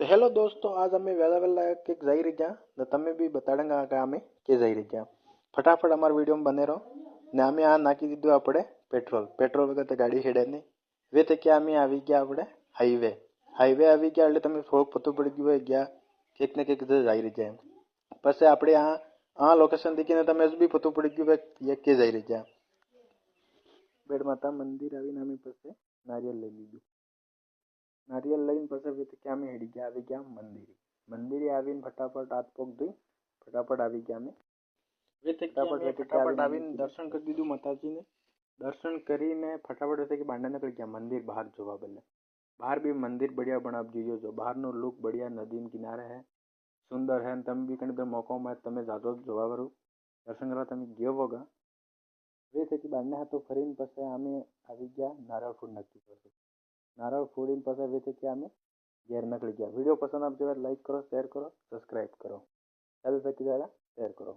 तो हेलो दोस्तों, आज अमे वेला वेला कंईक जई रह्या ने तमे बी बताड़ेंगे कि अमे के जई रह्या। फटाफट अमार वीडियो में बने रहो ने अमे आ नाखी दीधुं आपणे पेट्रोल वगैरह तो गाड़ी हेडे नहीं। वे तो क्या अमे आवी गया आपणे हाईवे आवी गया એટલે તમે થોડુંક પતું પડી ગયું હોય ગયા કંઈક ને કંઈક જઈ રહ્યા એમ। પછી આપણે આ લોકેશન દેખીને તમે હજુ બી પતું પડી ગયું કે કે જઈ રહ્યા। બેડ માતા મંદિર આવીને અમે પછી નારિયેળ લઈ લીધું। नारियल लईन पछी वे क्या में हेडी गया आवी गया मंदिरे आवीने फटाफट हाथ पग धोई फटाफट आवी गया में वे फटाफट आवीने दर्शन कर दीधुं माताजी ने। दर्शन करीने फटाफट वे बांडा निकल गया मंदिर बहार जोवा बदले। बहार भी मंदिर बढ़िया बनाव दीजो जो बहार नो लुक बढ़िया नदी किनारे है सुंदर है। तमे भी कहीं मौको मैं तमे जाजो जोवा वरू दर्शन करवा तमे गयो वगा वे थी बांडने हाथों फरीने पछी आमे आवी गया नारळ फूड नक्की करशुं। नारळ फोड़ीने पाछा वेचे कि आमे घेर निकली गया। वीडियो पसंद आप लाइक करो, शेयर करो, सब्सक्राइब करो। शेयर करो।